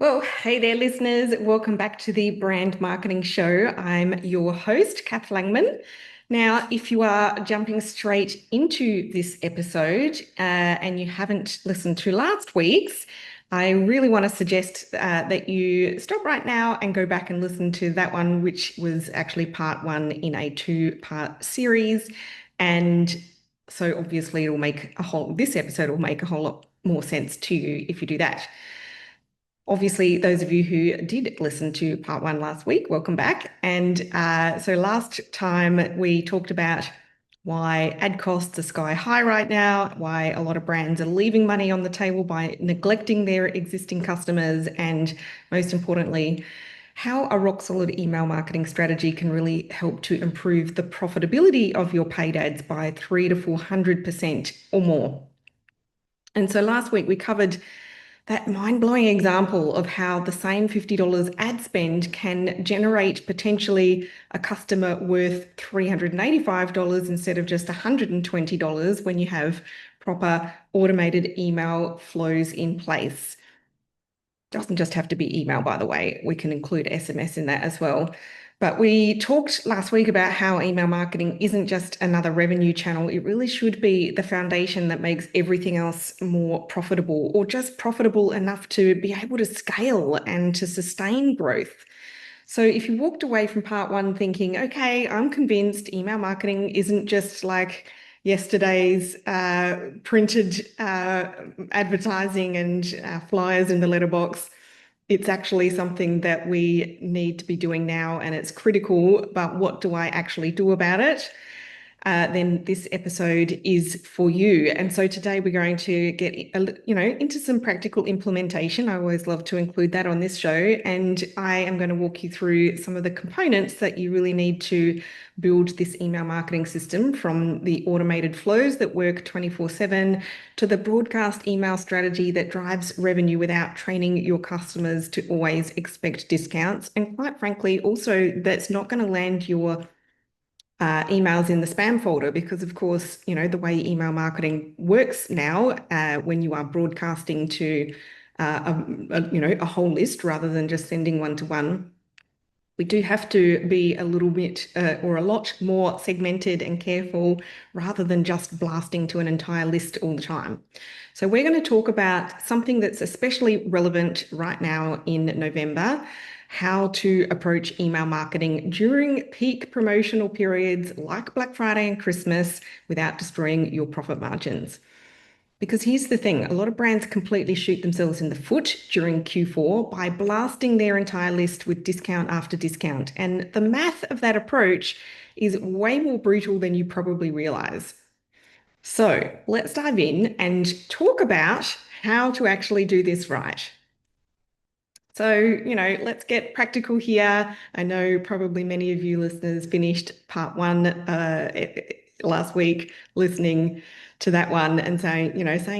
Well, hey there, listeners. Welcome back to the Brand Marketing Show. I'm your host, Kath Langman. Now, if you are jumping straight into this episode and you haven't listened to last week's, I really want to suggest that you stop right now and go back and listen to that one, which was actually part one in a two-part series. And so obviously this episode will make a whole lot more sense to you if you do that. Obviously, those of you who did listen to part one last week, welcome back. And so last time we talked about why ad costs are sky high right now, why a lot of brands are leaving money on the table by neglecting their existing customers, and most importantly, how a rock solid email marketing strategy can really help to improve the profitability of your paid ads by 300 to 400% or more. And so last week we covered that mind-blowing example of how the same $50 ad spend can generate potentially a customer worth $385 instead of just $120 when you have proper automated email flows in place. Doesn't just have to be email, by the way. We can include SMS in that as well. But we talked last week about how email marketing isn't just another revenue channel. It really should be the foundation that makes everything else more profitable, or just profitable enough to be able to scale and to sustain growth. So if you walked away from part one thinking, okay, I'm convinced email marketing isn't just like yesterday's printed advertising and flyers in the letterbox, it's actually something that we need to be doing now and it's critical, but what do I actually do about it? Then this episode is for you. And so today we're going to get into some practical implementation. I always love to include that on this show. And I am going to walk you through some of the components that you really need to build this email marketing system, from the automated flows that work 24/7 to the broadcast email strategy that drives revenue without training your customers to always expect discounts. And quite frankly, also that's not going to land your emails in the spam folder, because of course, the way email marketing works now, when you are broadcasting to a whole list rather than just sending one-to-one, we do have to be a little bit or a lot more segmented and careful rather than just blasting to an entire list all the time. So we're going to talk about something that's especially relevant right now in November: how to approach email marketing during peak promotional periods like Black Friday and Christmas without destroying your profit margins. Because here's the thing, a lot of brands completely shoot themselves in the foot during Q4 by blasting their entire list with discount after discount. And the math of that approach is way more brutal than you probably realize. So let's dive in and talk about how to actually do this right. So, let's get practical here. I know probably many of you listeners finished part one last week, listening to that one and saying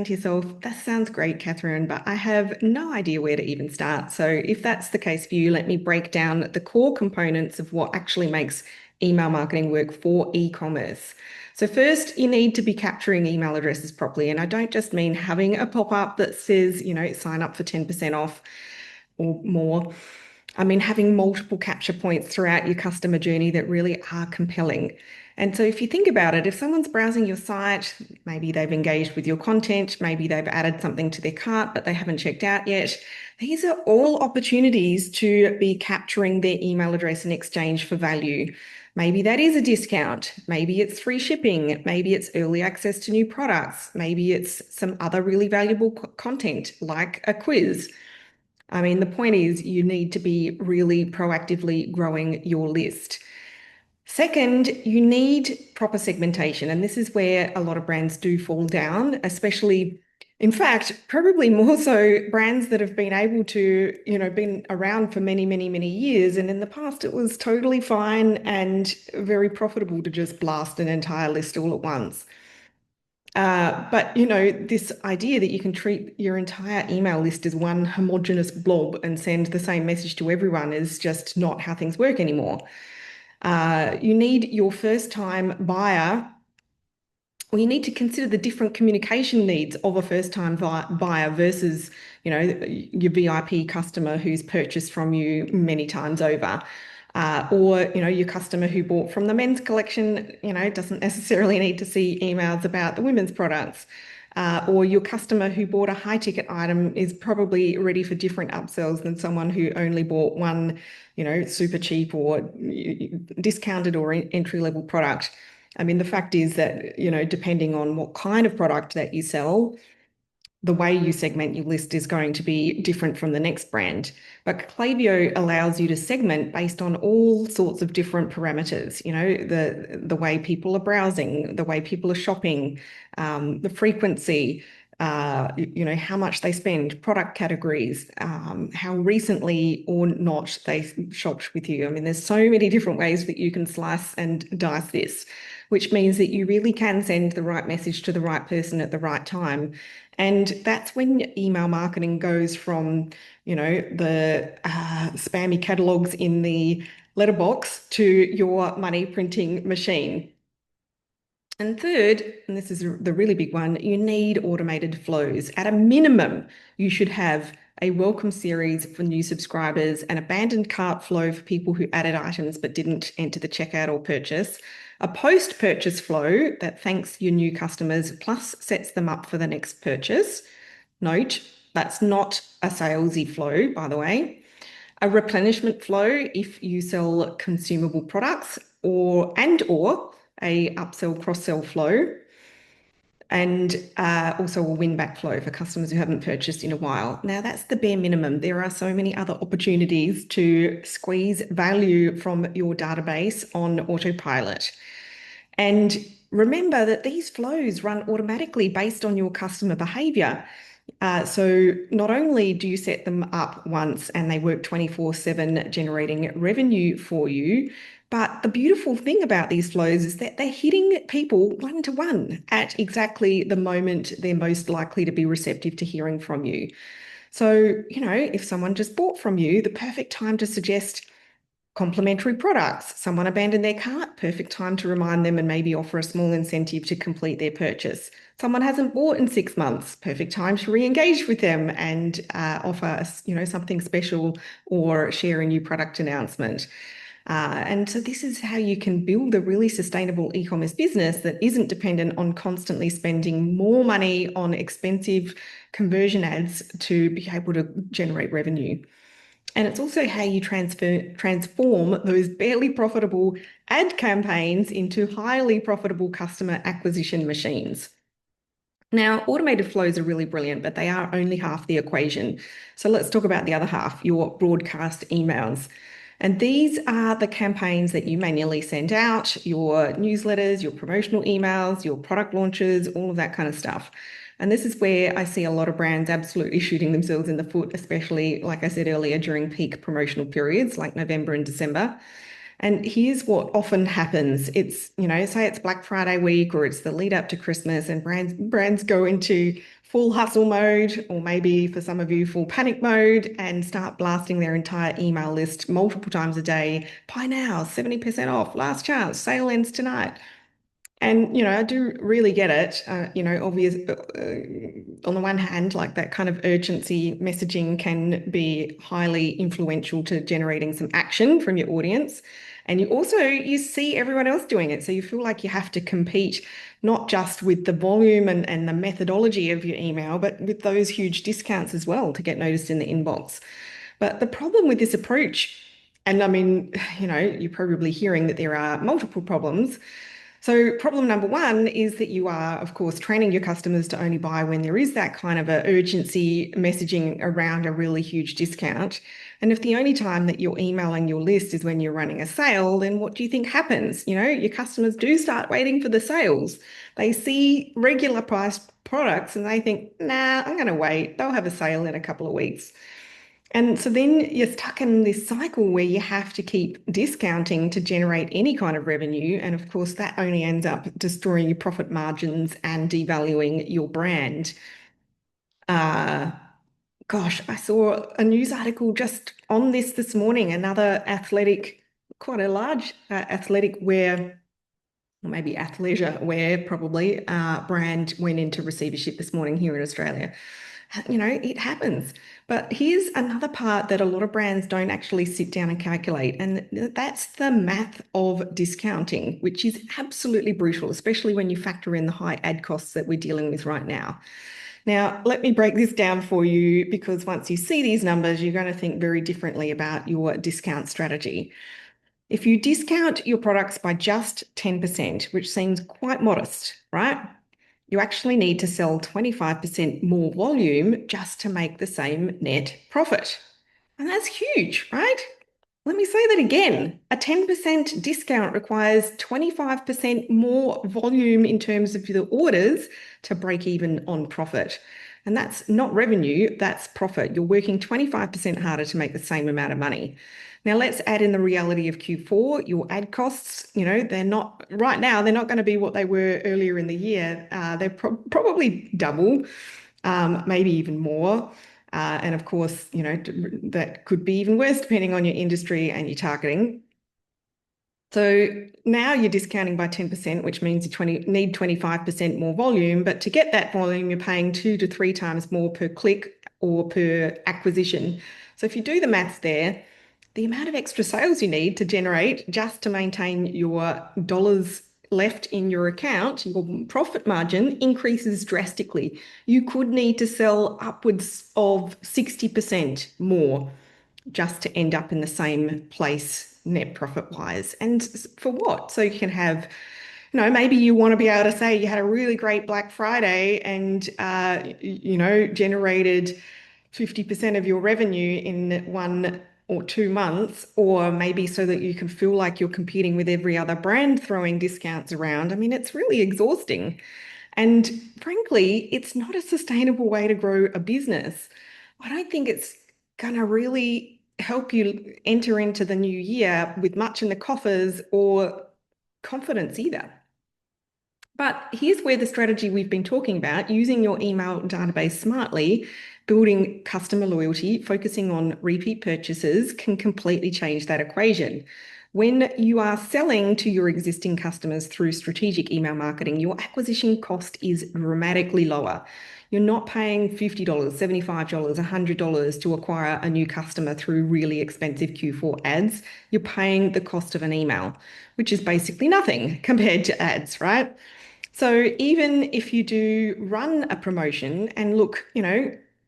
to yourself, that sounds great, Catherine, but I have no idea where to even start. So if that's the case for you, let me break down the core components of what actually makes email marketing work for e-commerce. So first, you need to be capturing email addresses properly. And I don't just mean having a pop-up that says, sign up for 10% off or more. I mean, having multiple capture points throughout your customer journey that really are compelling. And so if you think about it, if someone's browsing your site, maybe they've engaged with your content, maybe they've added something to their cart, but they haven't checked out yet. These are all opportunities to be capturing their email address in exchange for value. Maybe that is a discount. Maybe it's free shipping. Maybe it's early access to new products. Maybe it's some other really valuable content like a quiz. I mean, the point is you need to be really proactively growing your list. Second, you need proper segmentation. And this is where a lot of brands do fall down, especially, in fact, probably more so brands that have been able to, been around for many, many, many years. And in the past, it was totally fine and very profitable to just blast an entire list all at once. But this idea that you can treat your entire email list as one homogenous blob and send the same message to everyone is just not how things work anymore. You need your first time buyer Or you need to consider the different communication needs of a first-time buyer versus, your VIP customer who's purchased from you many times over. Or, your customer who bought from the men's collection, doesn't necessarily need to see emails about the women's products. Or your customer who bought a high ticket item is probably ready for different upsells than someone who only bought one, super cheap or discounted or entry level product. I mean, the fact is that, depending on what kind of product that you sell, the way you segment your list is going to be different from the next brand. But Klaviyo allows you to segment based on all sorts of different parameters, the way people are browsing, the way people are shopping, the frequency, how much they spend, product categories, how recently or not they shopped with you. I mean, there's so many different ways that you can slice and dice this, which means that you really can send the right message to the right person at the right time. And that's when email marketing goes from, the spammy catalogs in the letterbox to your money printing machine. And third, and this is the really big one, you need automated flows. At a minimum, you should have a welcome series for new subscribers, an abandoned cart flow for people who added items but didn't enter the checkout or purchase, a post-purchase flow that thanks your new customers plus sets them up for the next purchase. Note, that's not a salesy flow, by the way. A replenishment flow if you sell consumable products or a upsell cross-sell flow, and also a win-back flow for customers who haven't purchased in a while. Now, that's the bare minimum. There are so many other opportunities to squeeze value from your database on autopilot. And remember that these flows run automatically based on your customer behavior. So not only do you set them up once and they work 24/7 generating revenue for you, but the beautiful thing about these flows is that they're hitting people one to one at exactly the moment they're most likely to be receptive to hearing from you. So, if someone just bought from you, the perfect time to suggest complementary products. Someone abandoned their cart, perfect time to remind them and maybe offer a small incentive to complete their purchase. Someone hasn't bought in 6 months, perfect time to re-engage with them and offer, something special or share a new product announcement. And so this is how you can build a really sustainable e-commerce business that isn't dependent on constantly spending more money on expensive conversion ads to be able to generate revenue. And it's also how you transform those barely profitable ad campaigns into highly profitable customer acquisition machines. Now, automated flows are really brilliant, but they are only half the equation. So let's talk about the other half, your broadcast emails. And these are the campaigns that you manually send out, your newsletters, your promotional emails, your product launches, all of that kind of stuff. And this is where I see a lot of brands absolutely shooting themselves in the foot, especially, like I said earlier, during peak promotional periods like November and December. And here's what often happens. It's, say it's Black Friday week or it's the lead up to Christmas and brands go into full hustle mode, or maybe for some of you, full panic mode, and start blasting their entire email list multiple times a day. Buy now, 70% off, last chance, sale ends tonight. And, I do really get it. Obvious, on the one hand, like that kind of urgency messaging can be highly influential to generating some action from your audience. And you see everyone else doing it. So you feel like you have to compete not just with the volume and the methodology of your email, but with those huge discounts as well to get noticed in the inbox. But the problem with this approach, and I mean, you're probably hearing that there are multiple problems. So problem number one is that you are, of course, training your customers to only buy when there is that kind of a urgency messaging around a really huge discount. And if the only time that you're emailing your list is when you're running a sale, then what do you think happens? Your customers do start waiting for the sales. They see regular priced products and they think, nah, I'm going to wait. They'll have a sale in a couple of weeks. And so then you're stuck in this cycle where you have to keep discounting to generate any kind of revenue. And of course, that only ends up destroying your profit margins and devaluing your brand. Uh, Gosh, I saw a news article just on this morning, another athletic, quite a large athletic wear or maybe athleisure wear, probably, brand went into receivership this morning here in Australia. It happens. But here's another part that a lot of brands don't actually sit down and calculate, and that's the math of discounting, which is absolutely brutal, especially when you factor in the high ad costs that we're dealing with right now. Now, let me break this down for you because once you see these numbers, you're going to think very differently about your discount strategy. If you discount your products by just 10%, which seems quite modest, right? You actually need to sell 25% more volume just to make the same net profit. And that's huge, right? Let me say that again. A 10% discount requires 25% more volume in terms of the orders to break even on profit. And that's not revenue, that's profit. You're working 25% harder to make the same amount of money. Now let's add in the reality of Q4. Your ad costs, they're not right now, they're not going to be what they were earlier in the year. They're probably double, maybe even more. And of course, that could be even worse depending on your industry and your targeting. So now you're discounting by 10%, which means you need 25% more volume. But to get that volume, you're paying 2 to 3 times more per click or per acquisition. So if you do the maths there, the amount of extra sales you need to generate just to maintain your dollars left in your account, your profit margin increases drastically. You could need to sell upwards of 60% more just to end up in the same place net profit wise. And for what? So you can have, maybe you want to be able to say you had a really great Black Friday and, generated 50% of your revenue in 1 or 2 months, or maybe so that you can feel like you're competing with every other brand throwing discounts around. I mean, it's really exhausting. And frankly, it's not a sustainable way to grow a business. I don't think it's going to really help you enter into the new year with much in the coffers or confidence either. But here's where the strategy we've been talking about, using your email database smartly, building customer loyalty, focusing on repeat purchases can completely change that equation. When you are selling to your existing customers through strategic email marketing, your acquisition cost is dramatically lower. You're not paying $50, $75, $100 to acquire a new customer through really expensive Q4 ads. You're paying the cost of an email, which is basically nothing compared to ads, right? So even if you do run a promotion, and look,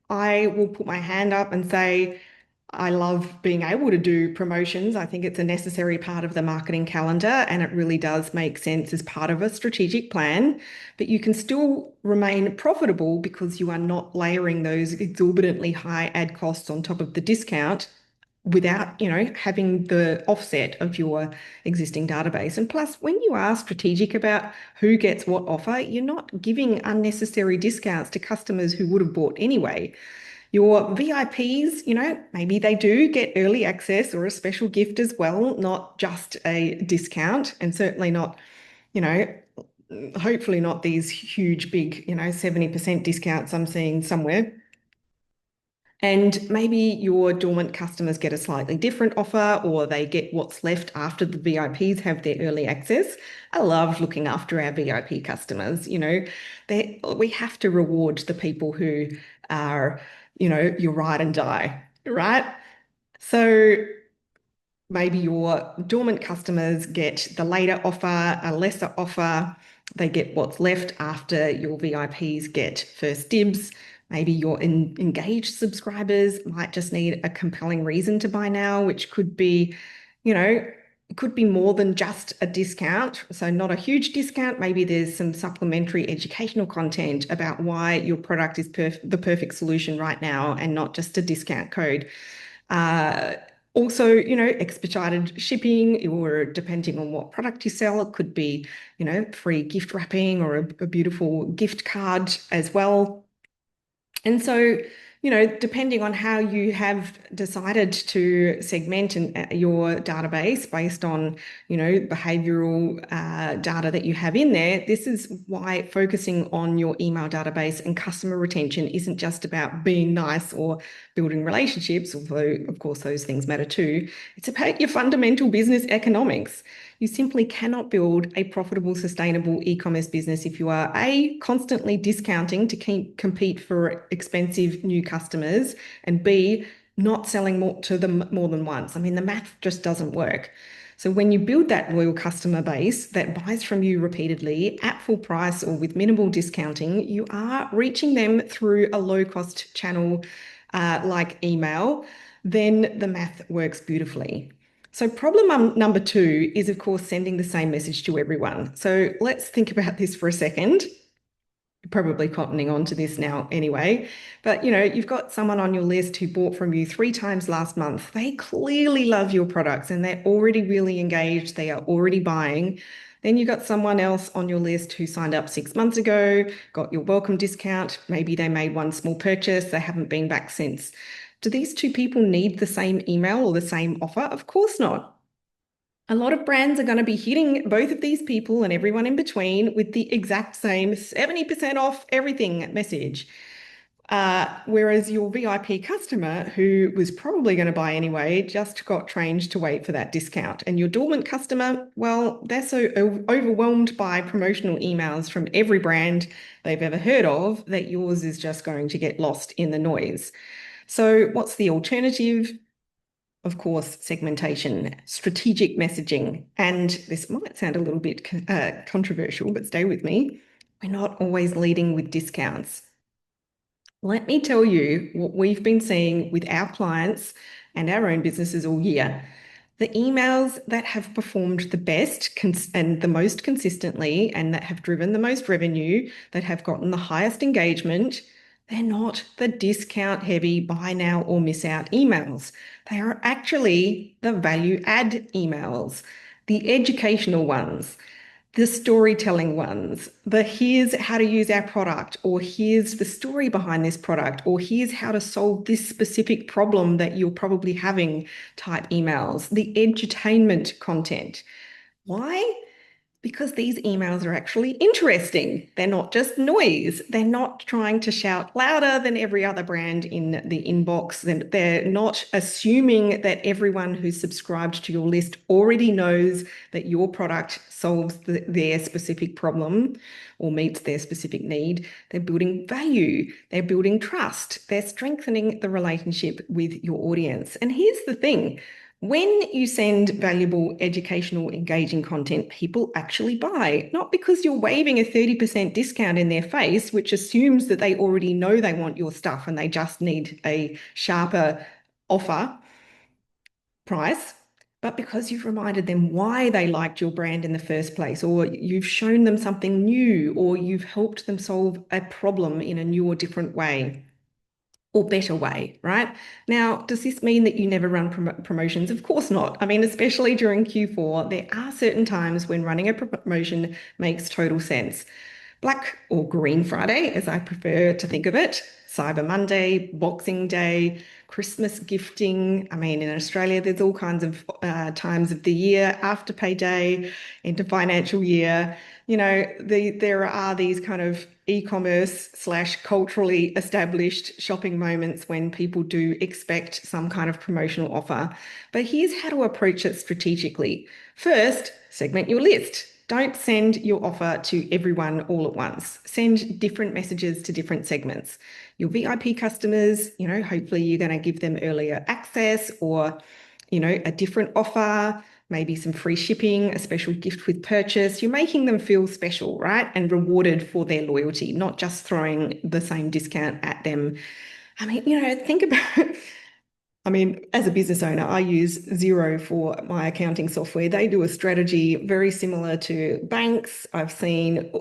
I will put my hand up and say, I love being able to do promotions. I think it's a necessary part of the marketing calendar, and it really does make sense as part of a strategic plan. But you can still remain profitable because you are not layering those exorbitantly high ad costs on top of the discount without, having the offset of your existing database. And plus, when you are strategic about who gets what offer, you're not giving unnecessary discounts to customers who would have bought anyway. Your VIPs, maybe they do get early access or a special gift as well, not just a discount, and certainly not, hopefully not these huge, big, 70% discounts I'm seeing somewhere. And maybe your dormant customers get a slightly different offer, or they get what's left after the VIPs have their early access. I love looking after our VIP customers. We have to reward the people who are, your ride and die, right? So maybe your dormant customers get the later offer, a lesser offer. They get what's left after your VIPs get first dibs. Maybe your engaged subscribers might just need a compelling reason to buy now, which could be, it could be more than just a discount. So not a huge discount. Maybe there's some supplementary educational content about why your product is the perfect solution right now and not just a discount code. Also, expedited shipping, or depending on what product you sell, it could be, free gift wrapping or a beautiful gift card as well. And so, depending on how you have decided to segment your database based on, behavioral data that you have in there, this is why focusing on your email database and customer retention isn't just about being nice or building relationships, although, of course, those things matter too. It's about your fundamental business economics. You simply cannot build a profitable, sustainable e-commerce business if you are A, constantly discounting to compete for expensive new customers, and B, not selling more to them more than once. I mean, the math just doesn't work. So when you build that loyal customer base that buys from you repeatedly at full price or with minimal discounting, you are reaching them through a low-cost channel like email, then the math works beautifully. So problem number two is, of course, sending the same message to everyone. So let's think about this for a second. Probably cottoning on to this now anyway. But you've got someone on your list who bought from you 3 times last month. They clearly love your products and they're already really engaged. They are already buying. Then you've got someone else on your list who signed up 6 months ago, got your welcome discount. Maybe they made one small purchase. They haven't been back since. Do these two people need the same email or the same offer? Of course not. A lot of brands are going to be hitting both of these people and everyone in between with the exact same 70% off everything message. Whereas your VIP customer, who was probably going to buy anyway, just got trained to wait for that discount. And your dormant customer, well, they're so overwhelmed by promotional emails from every brand they've ever heard of that yours is just going to get lost in the noise. So what's the alternative? Of course, segmentation, strategic messaging, and this might sound a little bit controversial, but stay with me. We're not always leading with discounts. Let me tell you what we've been seeing with our clients and our own businesses all year. The emails that have performed the best and the most consistently and that have driven the most revenue, that have gotten the highest engagement, they're not the discount heavy buy now or miss out emails. They are actually the value add emails, the educational ones, the storytelling ones, the here's how to use our product, or here's the story behind this product, or here's how to solve this specific problem that you're probably having type emails, the edutainment content. Why? Because these emails are actually interesting. They're not just noise. They're not trying to shout louder than every other brand in the inbox. They're not assuming that everyone who's subscribed to your list already knows that your product solves their specific problem or meets their specific need. They're building value. They're building trust. They're strengthening the relationship with your audience. And here's the thing. When you send valuable, educational, engaging content, people actually buy, not because you're waving a 30% discount in their face, which assumes that they already know they want your stuff and they just need a sharper offer price, but because you've reminded them why they liked your brand in the first place, or you've shown them something new, or you've helped them solve a problem in a new or different way. Or better way, right? Now, does this mean that you never run promotions? Of course not. I mean, especially during Q4, there are certain times when running a promotion makes total sense. Black or Green Friday, as I prefer to think of it, Cyber Monday, Boxing Day, Christmas gifting. I mean, in Australia, there's all kinds of times of the year, Afterpay Day, into financial year. There are these kind of e-commerce / culturally established shopping moments when people do expect some kind of promotional offer. But here's how to approach it strategically. First, segment your list. Don't send your offer to everyone all at once. Send different messages to different segments. Your VIP customers, hopefully you're going to give them earlier access or, a different offer, maybe some free shipping, a special gift with purchase. You're making them feel special, right? And rewarded for their loyalty, not just throwing the same discount at them. I mean, think about as a business owner, I use Xero for my accounting software. They do a strategy very similar to banks. I've seen,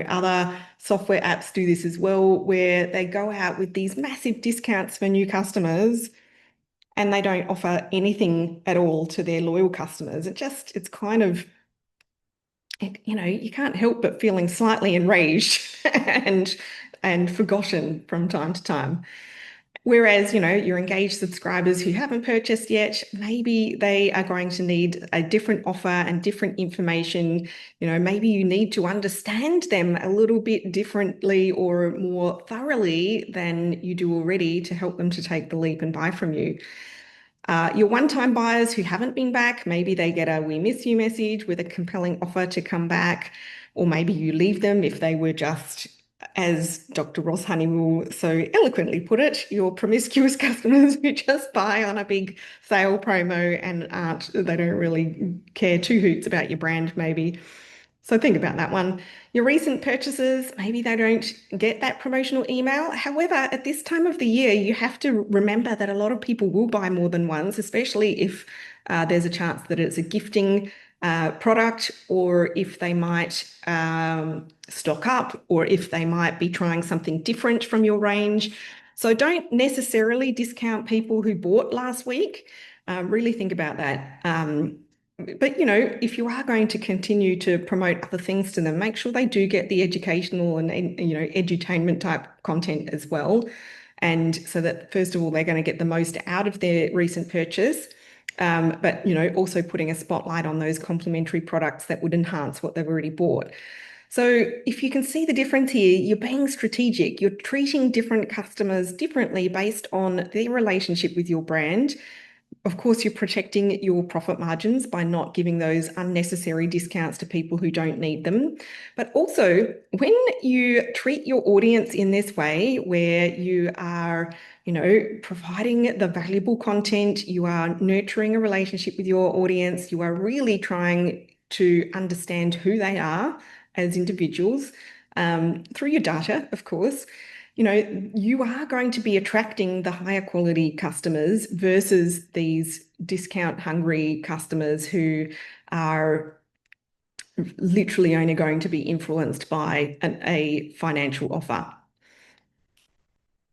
other software apps do this as well, where they go out with these massive discounts for new customers and they don't offer anything at all to their loyal customers. It's kind of, you can't help but feeling slightly enraged and forgotten from time to time. Whereas, your engaged subscribers who haven't purchased yet, maybe they are going to need a different offer and different information. Maybe you need to understand them a little bit differently or more thoroughly than you do already to help them to take the leap and buy from you. Your one-time buyers who haven't been back, maybe they get a "we miss you" message with a compelling offer to come back, or maybe you leave them if they were just, as Dr. Ross Honeywill so eloquently put it, your promiscuous customers who just buy on a big sale promo and they don't really care two hoots about your brand, maybe. So think about that one. Your recent purchases, maybe they don't get that promotional email. However, at this time of the year, you have to remember that a lot of people will buy more than once, especially if there's a chance that it's a gifting product, or if they might stock up, or if they might be trying something different from your range. So don't necessarily discount people who bought last week. Really think about that. But if you are going to continue to promote other things to them, make sure they do get the educational and edutainment type content as well. And so that, first of all, they're going to get the most out of their recent purchase. But also putting a spotlight on those complementary products that would enhance what they've already bought. So if you can see the difference here, you're being strategic. You're treating different customers differently based on their relationship with your brand. Of course, you're protecting your profit margins by not giving those unnecessary discounts to people who don't need them. But also, when you treat your audience in this way, where you are, providing the valuable content, you are nurturing a relationship with your audience, you are really trying to understand who they are as individuals, through your data, of course. You are going to be attracting the higher quality customers versus these discount hungry customers who are literally only going to be influenced by a financial offer.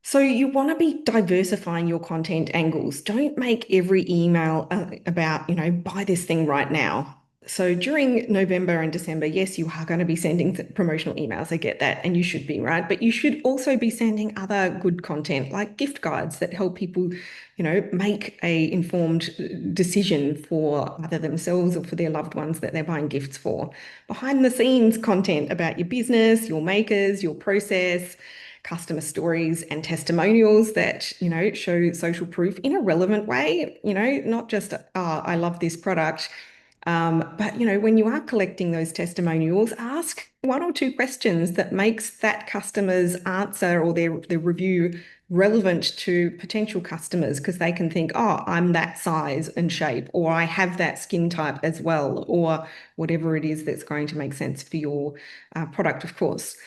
So you want to be diversifying your content angles. Don't make every email about, buy this thing right now. So during November and December, yes, you are going to be sending promotional emails. I get that, and you should be, right? But you should also be sending other good content like gift guides that help people, make a informed decision for either themselves or for their loved ones that they're buying gifts for. Behind the scenes content about your business, your makers, your process, customer stories and testimonials that, show social proof in a relevant way, not just, oh, I love this product. But when you are collecting those testimonials, ask one or two questions that makes that customer's answer or their review relevant to potential customers, because they can think, oh, I'm that size and shape, or I have that skin type as well, or whatever it is that's going to make sense for your product, of course.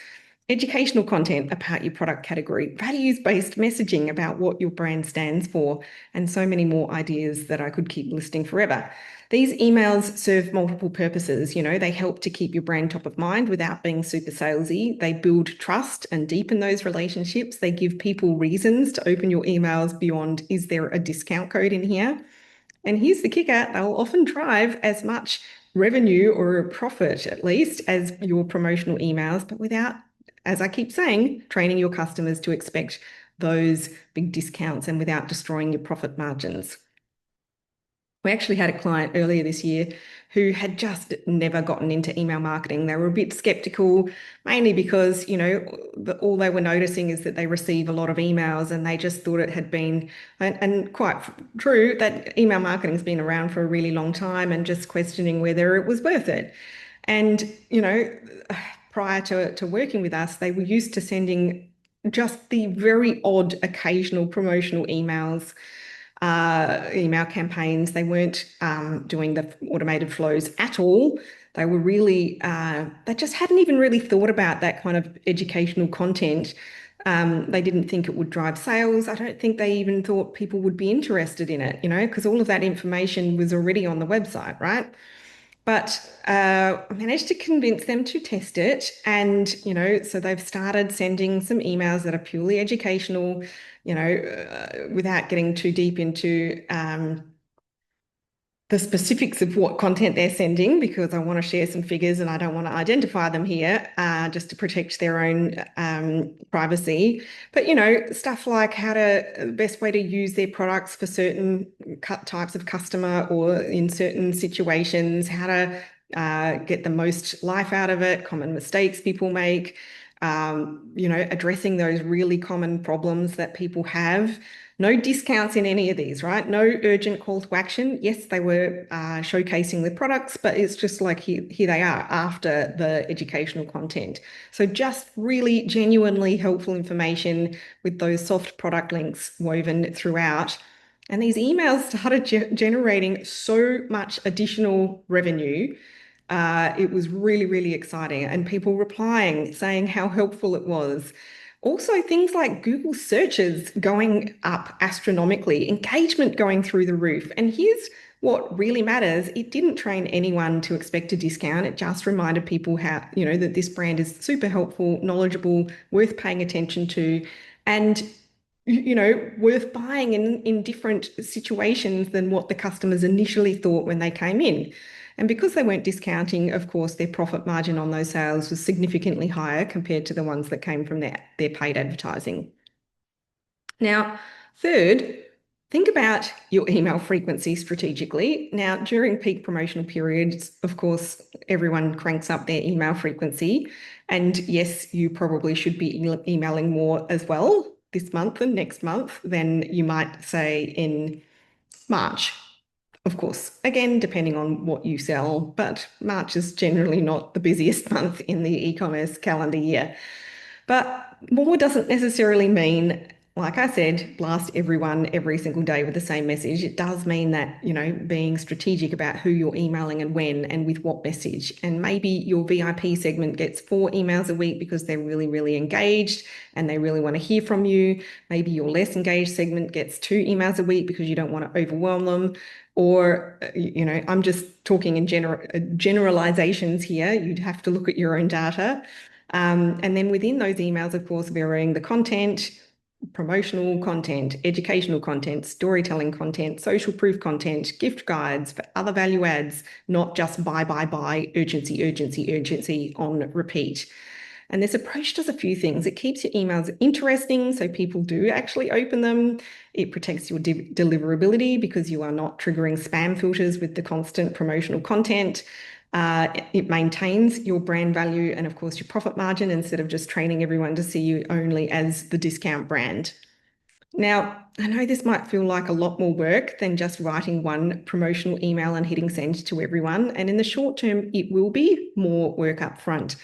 Educational content about your product category, values-based messaging about what your brand stands for, and so many more ideas that I could keep listing forever. These emails serve multiple purposes. They help to keep your brand top of mind without being super salesy. They build trust and deepen those relationships. They give people reasons to open your emails beyond, is there a discount code in here? And here's the kicker, they'll often drive as much revenue or a profit, at least, as your promotional emails, but without, as I keep saying, training your customers to expect those big discounts and without destroying your profit margins. We actually had a client earlier this year who had just never gotten into email marketing. They were a bit skeptical, mainly because, all they were noticing is that they receive a lot of emails, and they just thought it had been, and quite true, that email marketing's been around for a really long time, and just questioning whether it was worth it. And, prior to working with us, they were used to sending just the very odd occasional promotional emails, email campaigns. They weren't doing the automated flows at all. They were really, they just hadn't even really thought about that kind of educational content. They didn't think it would drive sales. I don't think they even thought people would be interested in it, because all of that information was already on the website, right? But I managed to convince them to test it. And, so they've started sending some emails that are purely educational, without getting too deep into the specifics of what content they're sending, because I want to share some figures and I don't want to identify them here, just to protect their own privacy. But, stuff like the best way to use their products for certain types of customer or in certain situations, how to get the most life out of it, common mistakes people make, addressing those really common problems that people have. No discounts in any of these, right? No urgent call to action. Yes, they were showcasing the products, but it's just like here they are after the educational content. So just really genuinely helpful information with those soft product links woven throughout. And these emails started generating so much additional revenue. It was really, really exciting. And people replying, saying how helpful it was. Also, things like Google searches going up astronomically, engagement going through the roof. And here's what really matters. It didn't train anyone to expect a discount. It just reminded people how, that this brand is super helpful, knowledgeable, worth paying attention to, and worth buying in different situations than what the customers initially thought when they came in. And because they weren't discounting, of course, their profit margin on those sales was significantly higher compared to the ones that came from their paid advertising. Now, third, think about your email frequency strategically. Now, during peak promotional periods, of course, everyone cranks up their email frequency. And yes, you probably should be emailing more as well this month and next month than you might say in March. Of course, again, depending on what you sell, but March is generally not the busiest month in the e-commerce calendar year. But more doesn't necessarily mean, like I said, blast everyone every single day with the same message. It does mean that, being strategic about who you're emailing and when and with what message. And maybe your VIP segment gets 4 emails a week because they're really, really engaged and they really want to hear from you. Maybe your less engaged segment gets 2 emails a week because you don't want to overwhelm them. Or, I'm just talking in generalizations here. You'd have to look at your own data. And then within those emails, of course, varying the content, promotional content, educational content, storytelling content, social proof content, gift guides, other value adds, not just buy, urgency, urgency, urgency on repeat. And this approach does a few things. It keeps your emails interesting so people do actually open them. It protects your deliverability because you are not triggering spam filters with the constant promotional content. It maintains your brand value and, of course, your profit margin instead of just training everyone to see you only as the discount brand. Now, I know this might feel like a lot more work than just writing one promotional email and hitting send to everyone. And in the short term, it will be more work up front.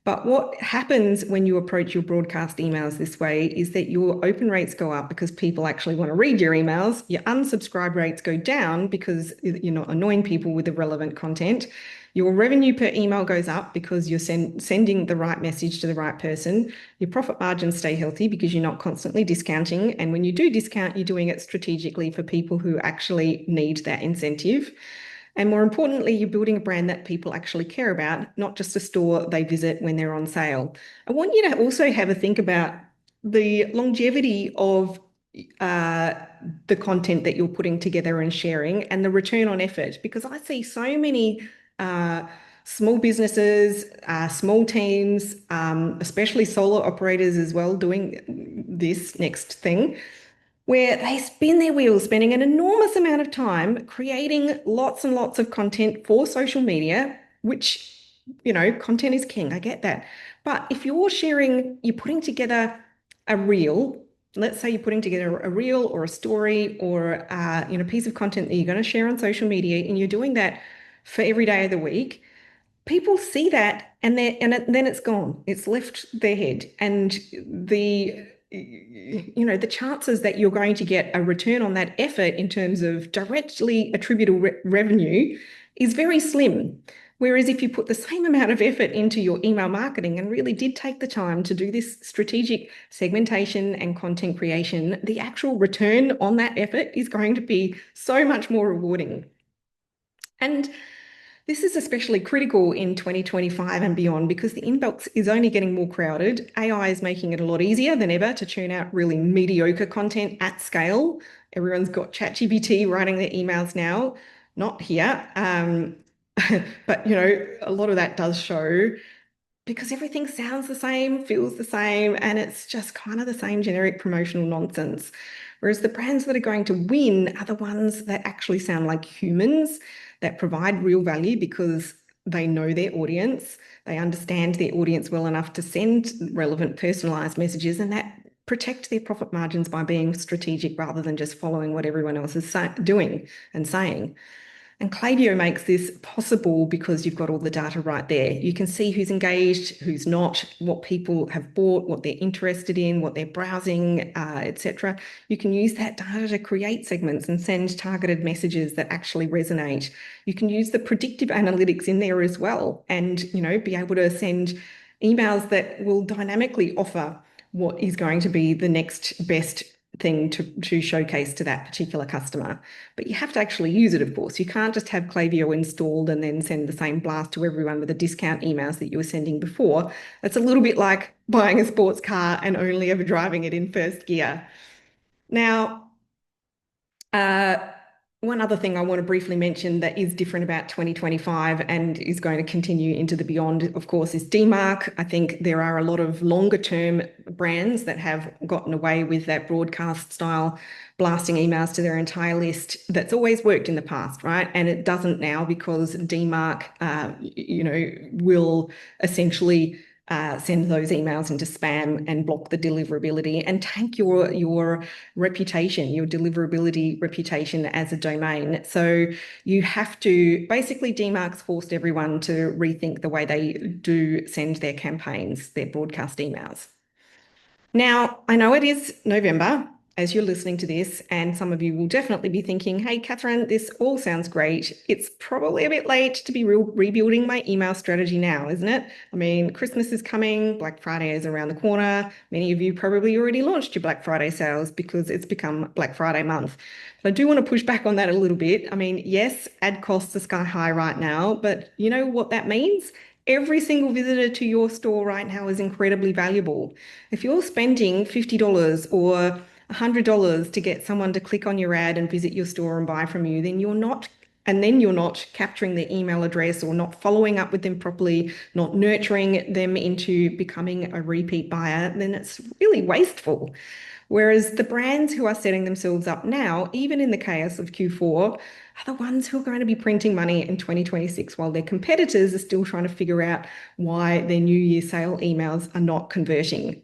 But what happens when you approach your broadcast emails this way is that your open rates go up because people actually want to read your emails. Your unsubscribe rates go down because you're not annoying people with the relevant content. Your revenue per email goes up because you're sending the right message to the right person. Your profit margins stay healthy because you're not constantly discounting. And when you do discount, you're doing it strategically for people who actually need that incentive. And more importantly, you're building a brand that people actually care about, not just a store they visit when they're on sale. I want you to also have a think about the longevity of the content that you're putting together and sharing and the return on effort, because I see so many small businesses, small teams, especially solo operators as well, doing this next thing where they spin their wheels, spending an enormous amount of time creating lots and lots of content for social media, which, content is king. I get that. But if you're putting together a reel, let's say you're putting together a reel or a story or, a piece of content that you're going to share on social media, and you're doing that for every day of the week, people see that and then it's gone. It's left their head. And the chances that you're going to get a return on that effort in terms of directly attributable revenue is very slim. Whereas if you put the same amount of effort into your email marketing and really did take the time to do this strategic segmentation and content creation, the actual return on that effort is going to be so much more rewarding. And this is especially critical in 2025 and beyond because the inbox is only getting more crowded. AI is making it a lot easier than ever to churn out really mediocre content at scale. Everyone's got ChatGPT writing their emails now, not here. But, a lot of that does show because everything sounds the same, feels the same, and it's just kind of the same generic promotional nonsense. Whereas the brands that are going to win are the ones that actually sound like humans, that provide real value because they know their audience, they understand their audience well enough to send relevant personalized messages, and that protect their profit margins by being strategic rather than just following what everyone else is doing and saying. And Klaviyo makes this possible because you've got all the data right there. You can see who's engaged, who's not, what people have bought, what they're interested in, what they're browsing, etc. You can use that data to create segments and send targeted messages that actually resonate. You can use the predictive analytics in there as well, and be able to send emails that will dynamically offer what is going to be the next best thing to showcase to that particular customer. But you have to actually use it, of course. You can't just have Klaviyo installed and then send the same blast to everyone with the discount emails that you were sending before. It's a little bit like buying a sports car and only ever driving it in first gear. Now, one other thing I want to briefly mention that is different about 2025 and is going to continue into the beyond, of course, is DMARC. I think there are a lot of longer term brands that have gotten away with that broadcast style blasting emails to their entire list. That's always worked in the past, right? And it doesn't now because DMARC, will essentially send those emails into spam and block the deliverability and tank your reputation, your deliverability reputation as a domain. So you have to, basically DMARC's forced everyone to rethink the way they do send their campaigns, their broadcast emails. Now, I know it is November as you're listening to this, and some of you will definitely be thinking, hey, Catherine, this all sounds great. It's probably a bit late to be rebuilding my email strategy now, isn't it? I mean, Christmas is coming, Black Friday is around the corner. Many of you probably already launched your Black Friday sales because it's become Black Friday month. But I do want to push back on that a little bit. I mean, yes, ad costs are sky high right now, but you know what that means? Every single visitor to your store right now is incredibly valuable. If you're spending $50 or $100 to get someone to click on your ad and visit your store and buy from you, then you're not capturing their email address or not following up with them properly, not nurturing them into becoming a repeat buyer, then it's really wasteful. Whereas the brands who are setting themselves up now, even in the chaos of Q4, are the ones who are going to be printing money in 2026 while their competitors are still trying to figure out why their New Year sale emails are not converting.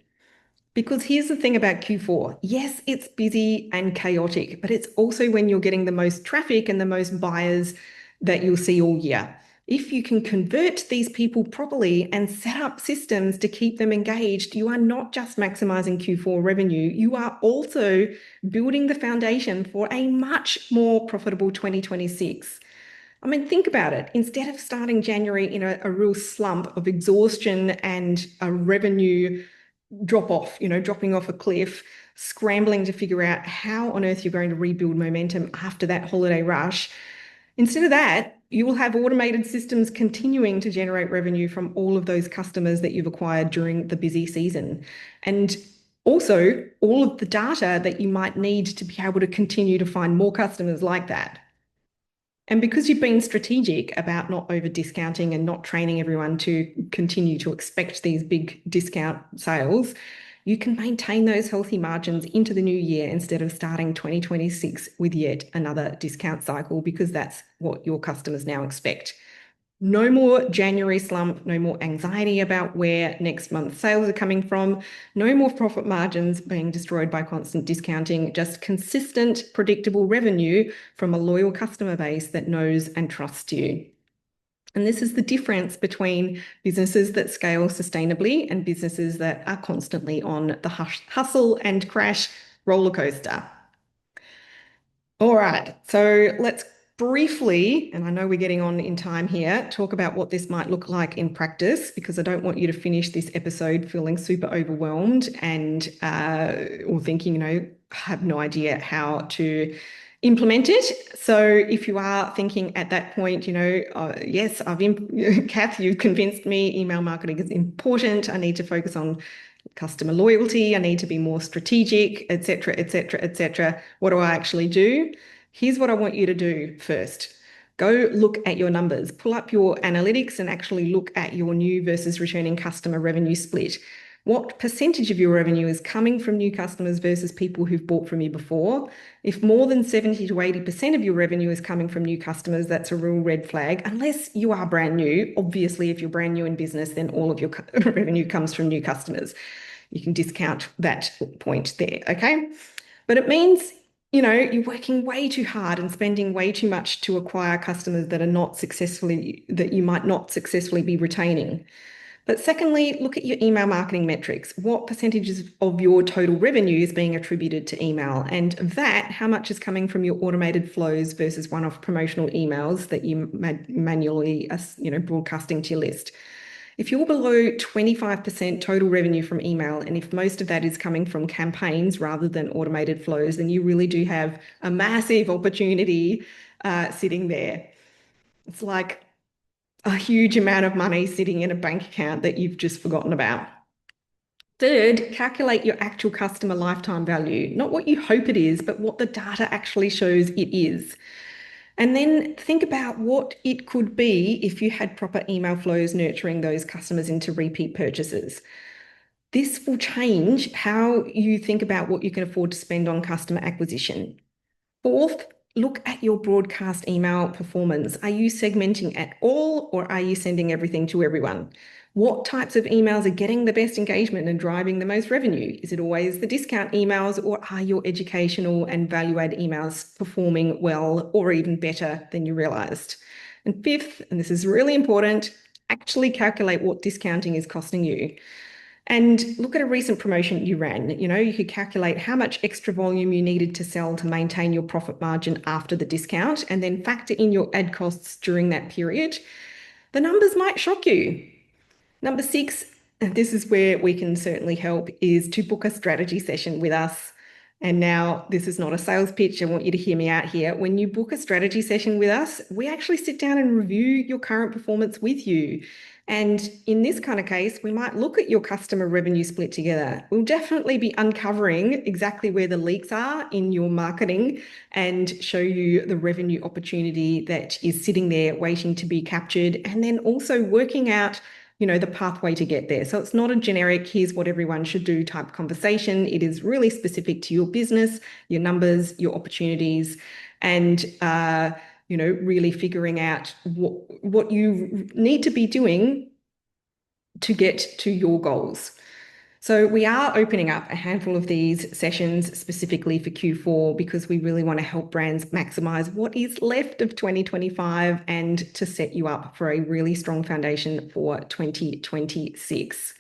Because here's the thing about Q4. Yes, it's busy and chaotic, but it's also when you're getting the most traffic and the most buyers that you'll see all year. If you can convert these people properly and set up systems to keep them engaged, you are not just maximizing Q4 revenue, you are also building the foundation for a much more profitable 2026. I mean, think about it. Instead of starting January in a real slump of exhaustion and a revenue drop off, dropping off a cliff, scrambling to figure out how on earth you're going to rebuild momentum after that holiday rush. Instead of that, you will have automated systems continuing to generate revenue from all of those customers that you've acquired during the busy season. And also all of the data that you might need to be able to continue to find more customers like that. And because you've been strategic about not over discounting and not training everyone to continue to expect these big discount sales, you can maintain those healthy margins into the new year instead of starting 2026 with yet another discount cycle, because that's what your customers now expect. No more January slump, no more anxiety about where next month's sales are coming from, no more profit margins being destroyed by constant discounting, just consistent, predictable revenue from a loyal customer base that knows and trusts you. And this is the difference between businesses that scale sustainably and businesses that are constantly on the hustle and crash roller coaster. All right, so let's briefly, and I know we're getting on in time here, talk about what this might look like in practice, because I don't want you to finish this episode feeling super overwhelmed and or thinking, I have no idea how to implement it. So if you are thinking at that point, yes, Kath, you've convinced me email marketing is important. I need to focus on customer loyalty. I need to be more strategic, et cetera, et cetera, et cetera. What do I actually do? Here's what I want you to do first. Go look at your numbers, pull up your analytics and actually look at your new versus returning customer revenue split. What percentage of your revenue is coming from new customers versus people who've bought from you before? If more than 70 to 80% of your revenue is coming from new customers, that's a real red flag, unless you are brand new. Obviously, if you're brand new in business, then all of your revenue comes from new customers. you can discount that point there, okay? But it means, you're working way too hard and spending way too much to acquire customers that you might not successfully be retaining. But secondly, look at your email marketing metrics. What percentages of your total revenue is being attributed to email? And of that, how much is coming from your automated flows versus one-off promotional emails that you manually, broadcasting to your list? If you're below 25% total revenue from email, and if most of that is coming from campaigns rather than automated flows, then you really do have a massive opportunity sitting there. It's like a huge amount of money sitting in a bank account that you've just forgotten about. Third, calculate your actual customer lifetime value, not what you hope it is, but what the data actually shows it is. And then think about what it could be if you had proper email flows nurturing those customers into repeat purchases. This will change how you think about what you can afford to spend on customer acquisition. Fourth, look at your broadcast email performance. Are you segmenting at all, or are you sending everything to everyone? What types of emails are getting the best engagement and driving the most revenue? Is it always the discount emails, or are your educational and value-add emails performing well or even better than you realized? And fifth, and this is really important, actually calculate what discounting is costing you. And look at a recent promotion you ran. You could calculate how much extra volume you needed to sell to maintain your profit margin after the discount, and then factor in your ad costs during that period. The numbers might shock you. Number six, and this is where we can certainly help, is to book a strategy session with us. And now, this is not a sales pitch. I want you to hear me out here. When you book a strategy session with us, we actually sit down and review your current performance with you. And in this kind of case, we might look at your customer revenue split together. We'll definitely be uncovering exactly where the leaks are in your marketing and show you the revenue opportunity that is sitting there waiting to be captured, and then also working out the pathway to get there. So it's not a generic, here's what everyone should do type conversation. It is really specific to your business, your numbers, your opportunities, and really figuring out what you need to be doing to get to your goals. So we are opening up a handful of these sessions specifically for Q4 because we really want to help brands maximize what is left of 2025 and to set you up for a really strong foundation for 2026.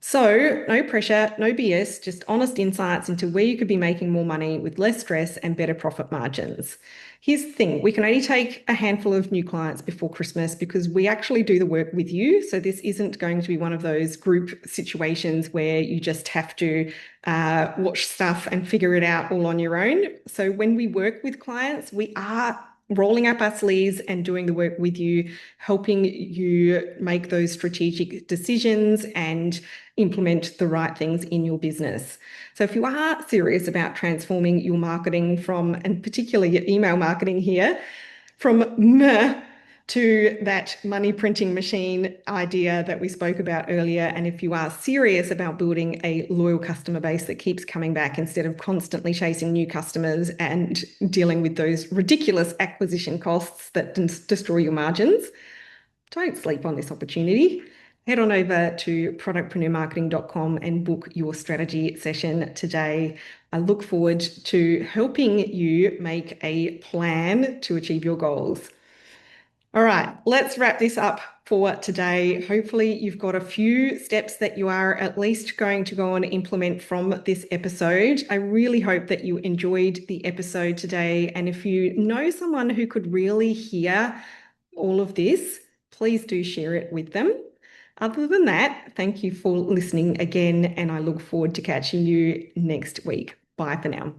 So no pressure, no BS, just honest insights into where you could be making more money with less stress and better profit margins. Here's the thing, we can only take a handful of new clients before Christmas because we actually do the work with you. So this isn't going to be one of those group situations where you just have to watch stuff and figure it out all on your own. So when we work with clients, we are rolling up our sleeves and doing the work with you, helping you make those strategic decisions and implement the right things in your business. So if you are serious about transforming your marketing and particularly your email marketing here, from meh to that money printing machine idea that we spoke about earlier, and if you are serious about building a loyal customer base that keeps coming back instead of constantly chasing new customers and dealing with those ridiculous acquisition costs that destroy your margins, don't sleep on this opportunity. Head on over to productpreneurmarketing.com and book your strategy session today. I look forward to helping you make a plan to achieve your goals. All right, let's wrap this up for today. Hopefully you've got a few steps that you are at least going to go and implement from this episode. I really hope that you enjoyed the episode today. And if you know someone who could really hear all of this, please do share it with them. Other than that, thank you for listening again, and I look forward to catching you next week. Bye for now.